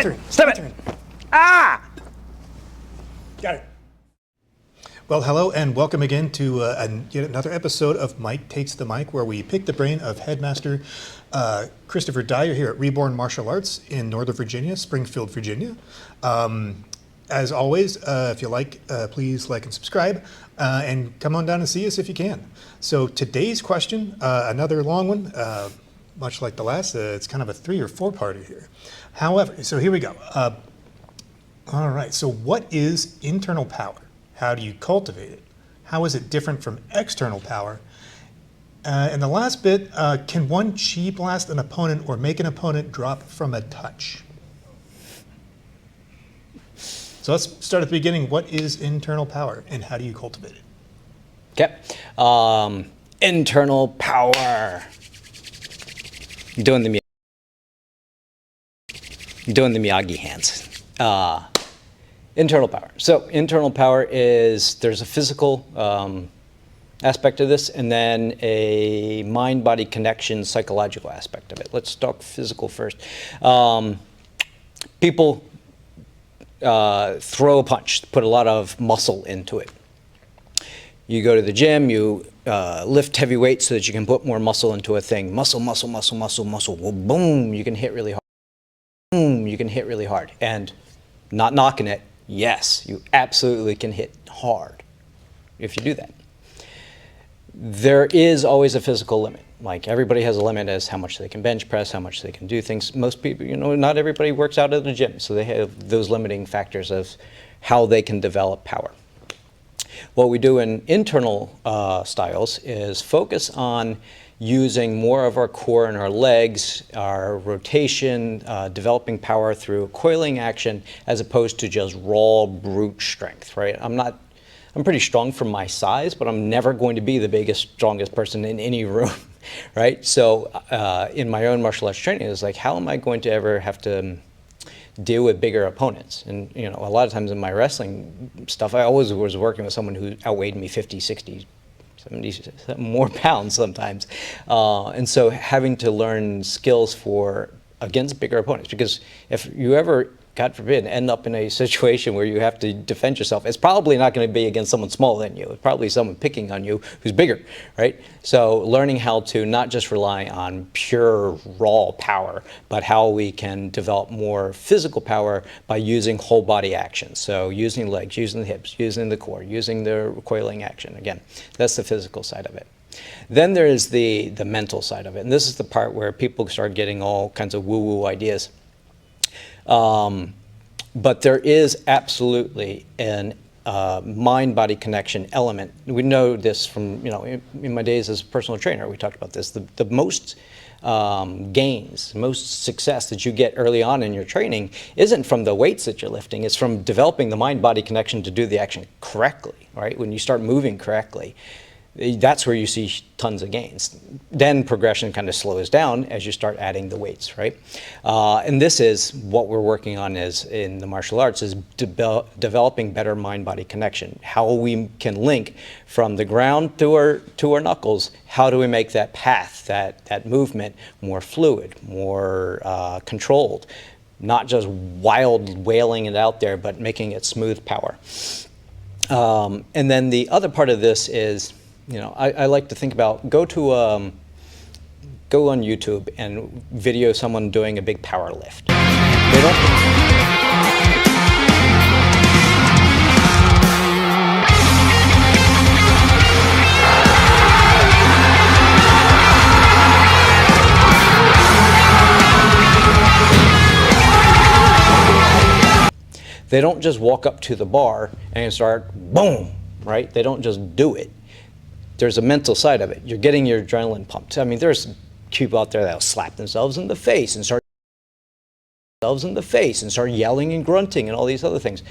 Stop it! Ah! Got it. Well, hello and welcome again to yet another episode of Mike Takes the Mic, where we pick the brain of Headmaster Christopher Dyer here at Reborn Martial Arts in Northern Virginia, Springfield, Virginia. As always, if you like, please like and subscribe, and come on down and see us if you can. So today's question, another long one, much like the last, it's kind of a 3 or 4-parter here. However, so here we go. All right, so what is internal power? How do you cultivate it? How is it different from external power? And the last bit, can one chi blast an opponent or make an opponent drop from a touch? So let's start at the beginning. What is internal power and how do you cultivate it? Okay. Internal power. Doing the Miyagi hands. Internal power. So internal power is, there's a physical aspect of this and then a mind-body connection psychological aspect of it. Let's talk physical first. People throw a punch, put a lot of muscle into it. You go to the gym, you lift heavy weights so that you can put more muscle into a thing. Muscle, muscle, muscle, muscle, muscle. Well, boom, you can hit really hard. Boom, you can hit really hard. And not knocking it, yes, you absolutely can hit hard if you do that. There is always a physical limit. Like everybody has a limit as how much they can bench press, how much they can do things. Most people, you know, not everybody works out at the gym, so they have those limiting factors of how they can develop power. What we do in internal styles is focus on using more of our core and our legs, our rotation, developing power through coiling action as opposed to just raw brute strength, right? I'm pretty strong for my size, but I'm never going to be the biggest, strongest person in any room, right? So in my own martial arts training, it's like, how am I going to ever have to deal with bigger opponents? And you know, a lot of times in my wrestling stuff, I always was working with someone who outweighed me 50, 60, 70 more pounds sometimes. And so having to learn skills for against bigger opponents, because if you ever, God forbid, end up in a situation where you have to defend yourself, it's probably not going to be against someone smaller than you. It's probably someone picking on you who's bigger, right? So learning how to not just rely on pure raw power, but how we can develop more physical power by using whole body action. So using legs, using the hips, using the core, using the coiling action. Again, that's the physical side of it. Then there is the mental side of it. And this is the part where people start getting all kinds of woo-woo ideas. But there is absolutely an mind-body connection element. We know this from, you know, in my days as a personal trainer, we talked about this. The most gains, most success that you get early on in your training isn't from the weights that you're lifting, it's from developing the mind-body connection to do the action correctly, right? When you start moving correctly, that's where you see tons of gains. Then progression kind of slows down as you start adding the weights, right? And this is what we're working on is in the martial arts is developing better mind-body connection. How we can link from the ground to our knuckles. How do we make that path, that movement more fluid, more controlled? Not just wild wailing it out there, but making it smooth power. And then the other part of this is, you know, I like to think about, go on YouTube and video someone doing a big power lift. They don't just walk up to the bar and start boom, right? They don't just do it. There's a mental side of it. You're getting your adrenaline pumped. I mean, there's people out there that'll slap themselves in the face and start yelling and grunting and all these other things.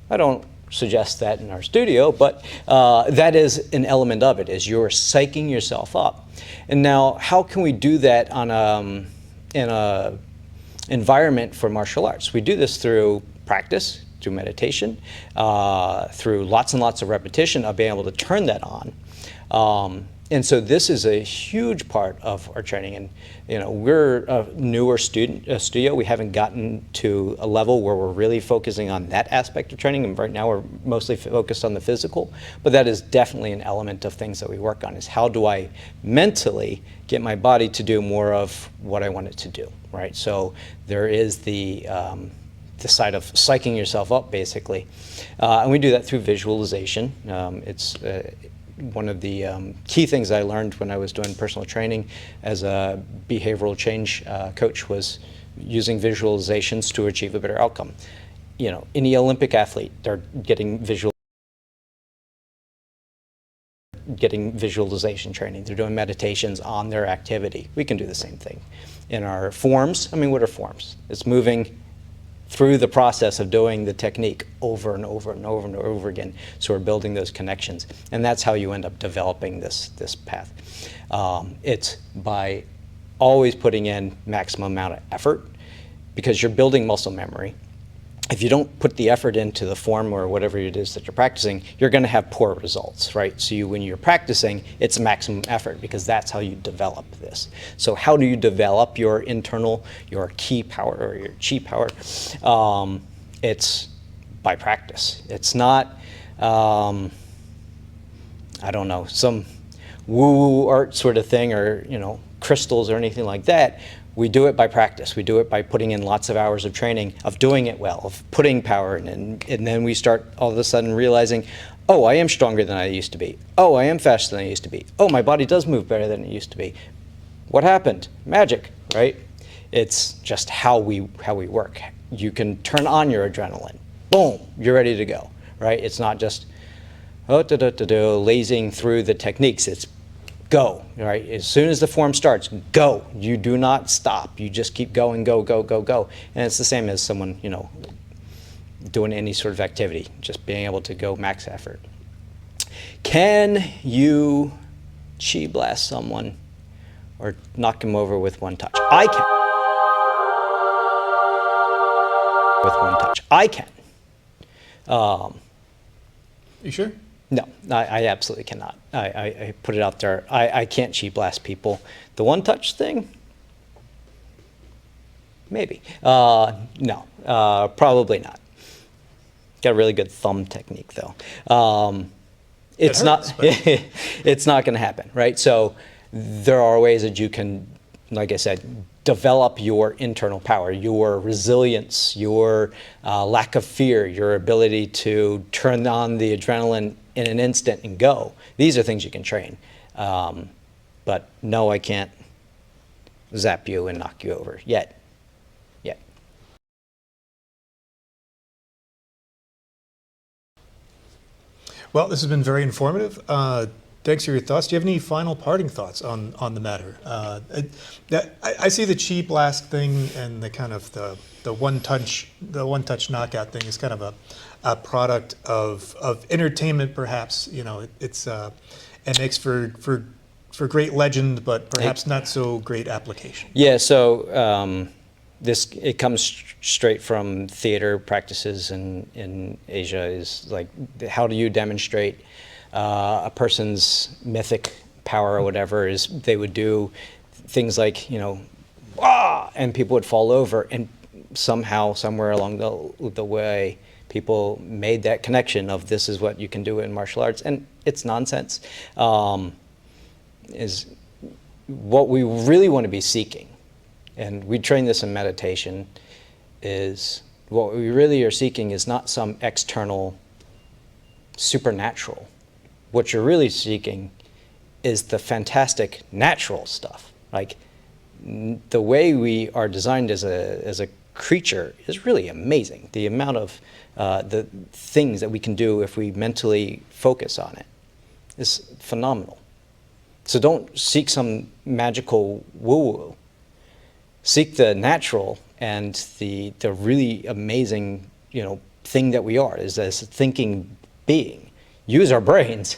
I don't suggest that in our studio, but that is an element of it, is you're psyching yourself up. And now, how can we do that on in a environment for martial arts? We do this through practice, through meditation, through lots and lots of repetition of being able to turn that on. And so this is a huge part of our training. And we're a newer studio. We haven't gotten to a level where we're really focusing on that aspect of training. And right now we're mostly focused on the physical. But that is definitely an element of things that we work on, is how do I mentally get my body to do more of what I want it to do, right? So there is the side of psyching yourself up, basically. And we do that through visualization. It's one of the key things I learned when I was doing personal training as a behavioral change coach was using visualizations to achieve a better outcome. Any Olympic athlete, they're getting visualization training. They're doing meditations on their activity. We can do the same thing. In our forms, what are forms? It's moving through the process of doing the technique over and over and over and over again. So we're building those connections. And that's how you end up developing this path. It's by always putting in maximum amount of effort, because you're building muscle memory. If you don't put the effort into the form or whatever it is that you're practicing, you're going to have poor results, right? So when you're practicing, it's maximum effort, because that's how you develop this. So how do you develop your key power or your chi power? It's by practice. It's not, I don't know, some woo art sort of thing, or crystals or anything like that. We do it by practice. We do it by putting in lots of hours of training, of doing it well, of putting power in. And then we start all of a sudden realizing, oh, I am stronger than I used to be. Oh, I am faster than I used to be. Oh, my body does move better than it used to be. What happened? Magic, right? It's just how we work. You can turn on your adrenaline. Boom, you're ready to go, right? It's not just lazing through the techniques. It's go, right? As soon as the form starts, go. You do not stop. You just keep going, go, go, go, go. And it's the same as someone, doing any sort of activity, just being able to go max effort. Can you chi blast someone or knock him over with one touch? I can. With one touch. I can. You sure? No, I absolutely cannot. I put it out there. I can't chi blast people. The one touch thing? Maybe. No, probably not. Got a really good thumb technique, though. It's not going to happen, right? So there are ways that you can, like I said, develop your internal power, your resilience, your lack of fear, your ability to turn on the adrenaline in an instant and go. These are things you can train. But no, I can't zap you and knock you over yet. Well, this has been very informative. Thanks for your thoughts. Do you have any final parting thoughts on the matter? I see the chi blast thing and the kind of the one touch knockout thing is kind of a product of entertainment, perhaps. It's it makes for great legend, but perhaps not so great application. Yeah. So it comes straight from theater practices in Asia. Is like, how do you demonstrate a person's mythic power or whatever? Is they would do things like, and people would fall over, and somehow, somewhere along the way, people made that connection of this is what you can do in martial arts, and it's nonsense. Is what we really want to be seeking, and we train this in meditation, is what we really are seeking is not some external supernatural. What you're really seeking is the fantastic natural stuff. Like, the way we are designed as a creature is really amazing. The amount of the things that we can do if we mentally focus on it is phenomenal. So don't seek some magical woo-woo. Seek the natural and the really amazing, thing that we are, is as a thinking being. Use our brains.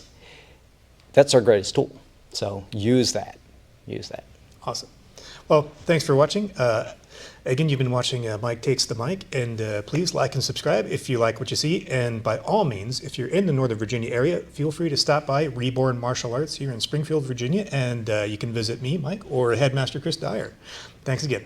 That's our greatest tool. So use that. Use that. Awesome. Well, thanks for watching. Again, you've been watching Mike Takes the Mic, and please like and subscribe if you like what you see. And by all means, if you're in the Northern Virginia area, feel free to stop by Reborn Martial Arts here in Springfield, Virginia, and you can visit me, Mike, or Headmaster Chris Dyer. Thanks again.